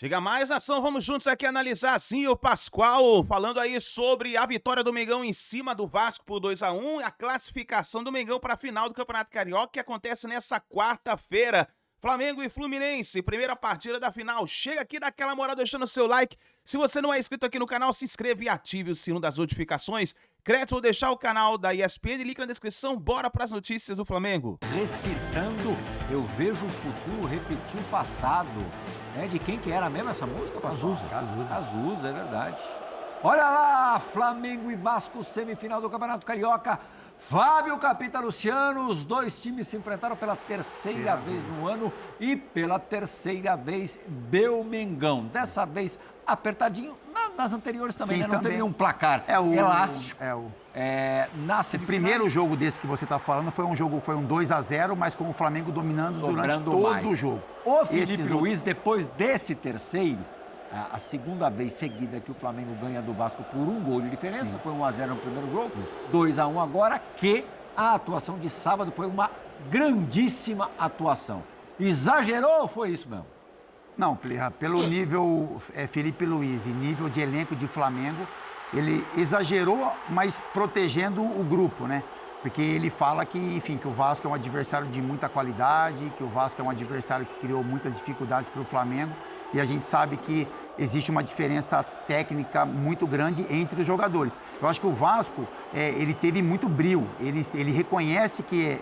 Chega mais ação, vamos juntos aqui analisar assim o Pascoal, falando aí sobre a vitória do Mengão em cima do Vasco por 2-1, a classificação do Mengão para a final do Campeonato Carioca que acontece nessa quarta-feira. Flamengo e Fluminense, primeira partida da final. Chega aqui, dá aquela moral deixando o seu like. Se você não é inscrito aqui no canal, se inscreva e ative o sino das notificações. Crédito, vou deixar o canal da ESPN, link na descrição. Bora para as notícias do Flamengo. Recitando, eu vejo o futuro repetir o passado. É de quem que era mesmo essa música, pastor? Cazuza, é verdade. Olha lá, Flamengo e Vasco, semifinal do Campeonato Carioca. Fábio, Capita, Luciano, os dois times se enfrentaram pela terceira vez no ano e pela terceira vez deu Mengão. Dessa vez apertadinho, nas anteriores também, Sim, né? Não também. teve um placar elástico. Na semifinal. O primeiro jogo desse que você está falando foi um 2-0, mas com o Flamengo dominando durante todo o jogo. O Felipe Luiz, depois desse terceiro, a segunda vez seguida que o Flamengo ganha do Vasco por um gol de diferença, foi 1-0 no primeiro jogo, 2-1 agora, que a atuação de sábado foi uma grandíssima atuação. Exagerou ou foi isso mesmo? Não, pelo nível Felipe Luiz e nível de elenco de Flamengo, ele exagerou, mas protegendo o grupo, né? Porque ele fala que, enfim, que o Vasco é um adversário de muita qualidade, que o Vasco é um adversário que criou muitas dificuldades para o Flamengo, e a gente sabe que existe uma diferença técnica muito grande entre os jogadores. Eu acho que o Vasco, ele teve muito brio, ele reconhece que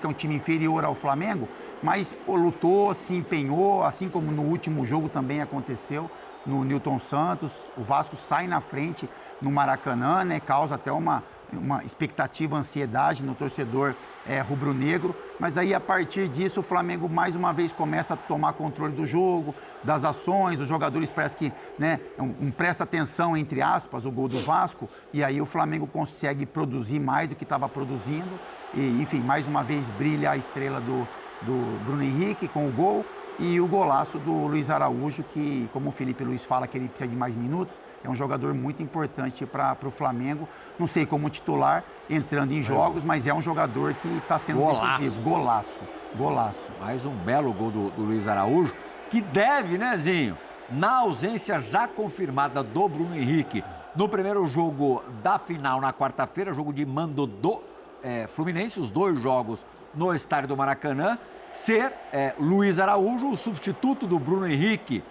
é um time inferior ao Flamengo, mas lutou, se empenhou, assim como no último jogo também aconteceu, no Newton Santos. O Vasco sai na frente no Maracanã, né, causa até uma expectativa, ansiedade no torcedor rubro-negro, mas aí a partir disso o Flamengo mais uma vez começa a tomar controle do jogo, das ações, os jogadores parece que, né, presta atenção, entre aspas, o gol do Vasco, e aí o Flamengo consegue produzir mais do que estava produzindo, e enfim, mais uma vez brilha a estrela do Bruno Henrique com o gol, e o golaço do Luiz Araújo, que, como o Felipe Luiz fala que ele precisa de mais minutos, é um jogador muito importante para o Flamengo. Não sei como titular, entrando em jogos, mas é um jogador que está sendo decisivo. Golaço. Mais um belo gol do Luiz Araújo, que deve, né, Zinho? Na ausência já confirmada do Bruno Henrique, no primeiro jogo da final, na quarta-feira, jogo de mando do Fluminense, os dois jogos no estádio do Maracanã, ser Luiz Araújo, o substituto do Bruno Henrique,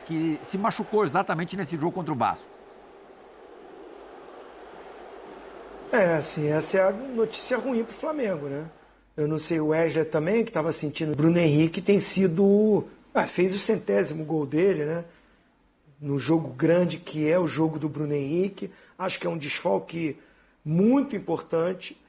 que se machucou exatamente nesse jogo contra o Vasco. Assim, essa é a notícia ruim pro Flamengo, né? Eu não sei, o Wesley também, que estava sentindo. Bruno Henrique tem sido... fez o 100º gol dele, né? No jogo grande que é o jogo do Bruno Henrique. Acho que é um desfalque muito importante.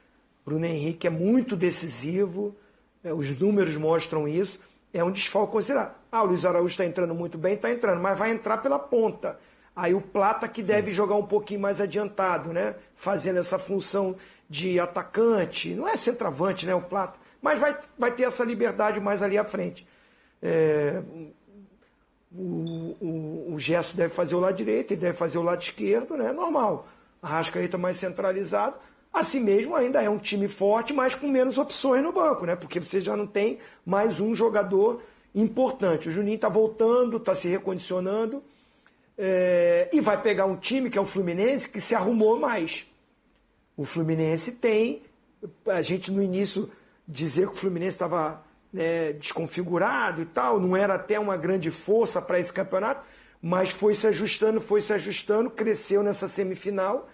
Bruno Henrique é muito decisivo. Os números mostram isso. É um desfalque considerável. O Luiz Araújo está entrando muito bem, está entrando, mas vai entrar pela ponta. Aí o Plata que deve jogar um pouquinho mais adiantado, né? Fazendo essa função de atacante. Não é centroavante, né, o Plata? Mas vai ter essa liberdade mais ali à frente. O Gerson deve fazer o lado direito, ele deve fazer o lado esquerdo, né? Normal. A Arrascaeta mais centralizado. Assim mesmo, ainda é um time forte, mas com menos opções no banco, né? Porque você já não tem mais um jogador importante. O Juninho está voltando, está se recondicionando, e vai pegar um time, que é o Fluminense, que se arrumou mais. O Fluminense tem... A gente, no início, dizer que o Fluminense estava desconfigurado e tal, não era até uma grande força para esse campeonato, mas foi se ajustando, cresceu nessa semifinal,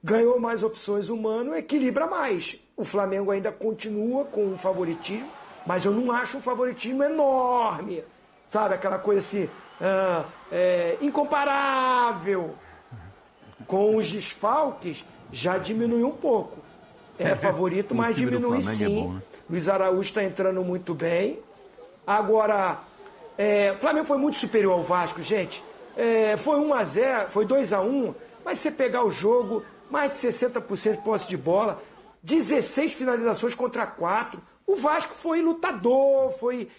ganhou mais opções humanas, equilibra mais. O Flamengo ainda continua com o favoritismo, mas eu não acho um favoritismo enorme. Sabe, aquela coisa assim, incomparável. Com os desfalques, já diminui um pouco. É favorito, mas diminui sim. Bom, né? Luiz Araújo está entrando muito bem. Agora, o Flamengo foi muito superior ao Vasco, gente. Foi 1-0, foi 2-1, mas se você pegar o jogo... Mais de 60% de posse de bola, 16 finalizações contra 4. O Vasco foi lutador,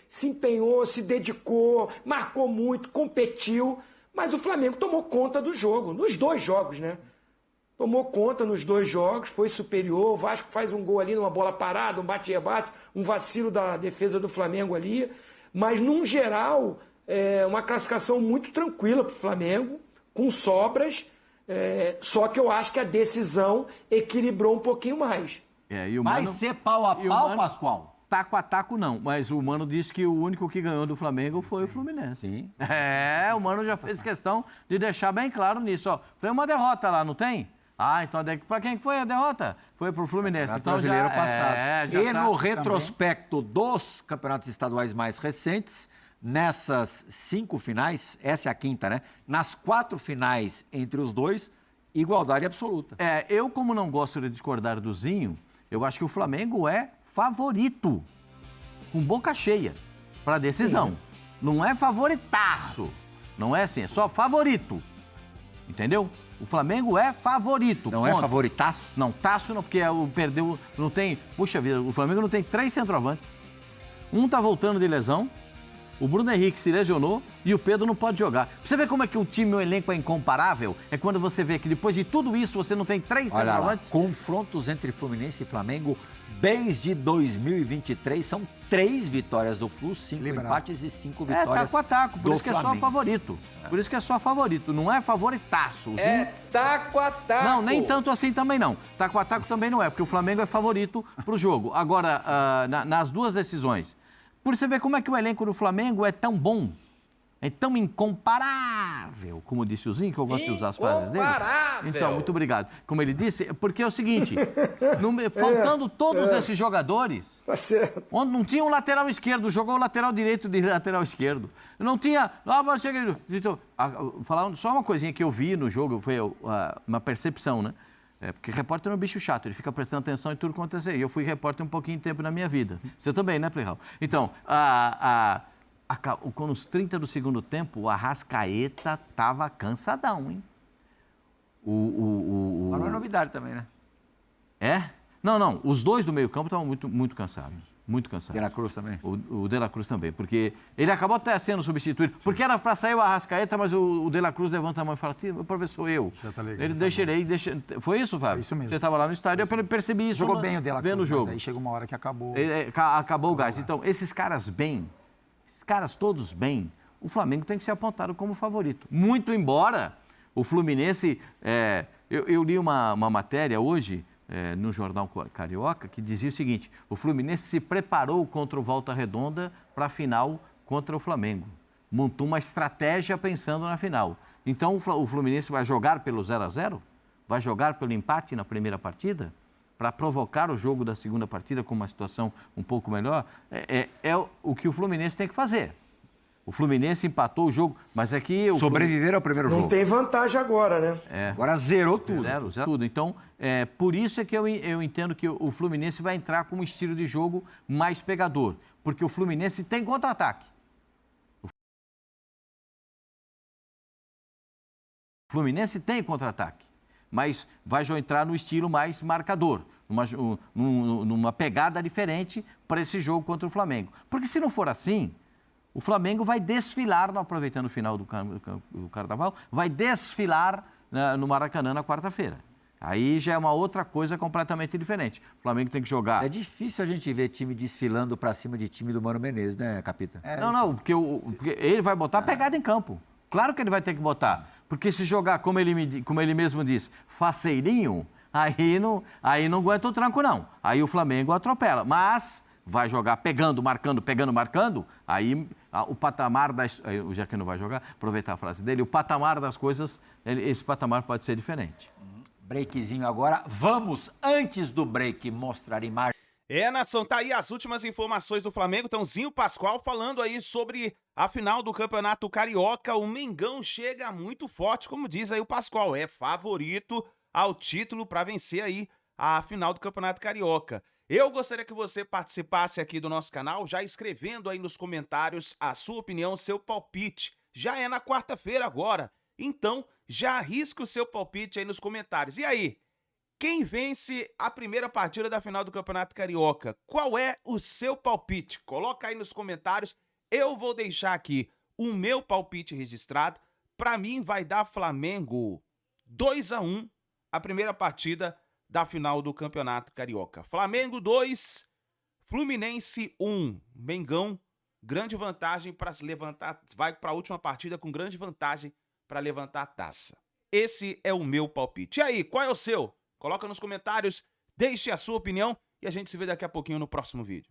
se empenhou, se dedicou, marcou muito, competiu. Mas o Flamengo tomou conta do jogo, nos dois jogos, né? Tomou conta nos dois jogos, foi superior. O Vasco faz um gol ali numa bola parada, um bate-rebate, um vacilo da defesa do Flamengo ali. Mas, num geral, uma classificação muito tranquila para o Flamengo, com sobras, só que eu acho que a decisão equilibrou um pouquinho mais. E o Vai Mano, ser pau a e o pau, Mano- Pascoal? taco a taco não, mas o Mano disse que o único que ganhou do Flamengo foi o Fluminense. Sim. O Mano já fez questão de deixar bem claro nisso, ó. Foi uma derrota lá, não tem? Então pra quem foi a derrota? Foi pro Fluminense. Campeonato Então Brasileiro já, passado. já E tá- no retrospecto dos campeonatos estaduais mais recentes, nessas 5 finais, essa é a quinta, né? Nas 4 finais entre os dois, igualdade absoluta. Eu, como não gosto de discordar do Zinho, eu acho que o Flamengo é favorito, com boca cheia, para a decisão. Não é favoritaço, não é assim, é só favorito, entendeu? O Flamengo é favorito. Não é favoritaço? Não, taço não, porque perdeu, não tem... Puxa vida, o Flamengo não tem 3 centroavantes. Um tá voltando de lesão, o Bruno Henrique se lesionou e o Pedro não pode jogar. Pra você ver como é que o time, o elenco é incomparável, é quando você vê que depois de tudo isso você não tem 3 Olha lá, centroavantes. confrontos entre Fluminense e Flamengo desde 2023 são 3 vitórias do Flu, 5 Liberado. empates e 5 vitórias Taco a taco, por do isso que é só Flamengo. favorito. Por isso que é só favorito, não é favoritaço. O Zinho- Taco a taco. Não, nem tanto assim também não. Taco a taco também não é, porque o Flamengo é favorito pro jogo. Agora, nas duas decisões, por você ver como é que o elenco do Flamengo é tão bom, é tão incomparável, como disse o Zinho, que eu gosto de usar as frases dele. Incomparável. Então, muito obrigado. Como ele disse, porque é o seguinte, faltando todos esses jogadores, Tá certo. onde não tinha um lateral esquerdo, jogou o lateral direito de lateral esquerdo. Não tinha... Então, falando só uma coisinha que eu vi no jogo, foi uma percepção, né? Porque repórter é um bicho chato, ele fica prestando atenção em tudo que acontecer. E eu fui repórter um pouquinho de tempo na minha vida. Você também, né, Playhal? Então, com os 30 do segundo tempo, o Arrascaeta tava cansadão, hein? Mas não é novidade também, né? Não, os dois do meio campo estavam muito cansados. Muito cansado. De la Cruz também. O De La Cruz também, porque ele acabou até sendo substituído. Porque era para sair o Arrascaeta, mas o De La Cruz levanta a mão e fala, professor, eu. Já tá legal, Ele tá deixa ele. Foi isso, Fábio? Foi isso mesmo. Você estava lá no estádio, eu percebi isso. Jogou bem o De La Cruz, vendo o jogo. mas aí chega uma hora que acabou. Acabou o gás. Então, esses caras todos bem, o Flamengo tem que ser apontado como favorito. Muito embora o Fluminense... eu li uma matéria hoje... no Jornal Carioca, que dizia o seguinte, o Fluminense se preparou contra o Volta Redonda para a final contra o Flamengo. Montou uma estratégia pensando na final. Então, o Fluminense vai jogar pelo 0-0? Vai jogar pelo empate na primeira partida? Para provocar o jogo da segunda partida com uma situação um pouco melhor? É o que o Fluminense tem que fazer. O Fluminense empatou o jogo, mas aqui... Sobreviver ao primeiro Não jogo. tem vantagem agora, né? Agora zerou tudo. Zero tudo. Então, por isso é que eu entendo que o Fluminense vai entrar com um estilo de jogo mais pegador. Porque o Fluminense tem contra-ataque. O Fluminense tem contra-ataque. Mas vai já entrar no estilo mais marcador. Numa pegada diferente para esse jogo contra o Flamengo. Porque se não for assim... O Flamengo vai desfilar, aproveitando o final do Carnaval, vai desfilar no Maracanã na quarta-feira. Aí já é uma outra coisa completamente diferente. O Flamengo tem que jogar... É difícil a gente ver time desfilando pra cima de time do Mano Menezes, né, Capita? Não, porque ele vai botar pegada em campo. Claro que ele vai ter que botar. Porque se jogar, como ele mesmo diz, faceirinho, aí não aguenta o tranco, não. Aí o Flamengo atropela. Mas... vai jogar pegando, marcando, aí o patamar das... Já que não vai jogar, aproveitar a frase dele, o patamar das coisas, esse patamar pode ser diferente. Breakzinho agora. Vamos, antes do break, mostrar imagem. Nação, tá aí as últimas informações do Flamengo. Então, Zinho Pascoal falando aí sobre a final do Campeonato Carioca. O Mengão chega muito forte, como diz aí o Pascoal. É favorito ao título para vencer aí a final do Campeonato Carioca. Eu gostaria que você participasse aqui do nosso canal, já escrevendo aí nos comentários a sua opinião, seu palpite. Já é na quarta-feira agora, então já arrisca o seu palpite aí nos comentários. E aí, quem vence a primeira partida da final do Campeonato Carioca? Qual é o seu palpite? Coloca aí nos comentários, eu vou deixar aqui o meu palpite registrado. Para mim vai dar Flamengo 2-1 a primeira partida da final do Campeonato Carioca. Flamengo 2, Fluminense 1, Mengão grande vantagem para se levantar, vai para a última partida com grande vantagem para levantar a taça. Esse é o meu palpite. E aí, qual é o seu? Coloca nos comentários, deixe a sua opinião e a gente se vê daqui a pouquinho no próximo vídeo.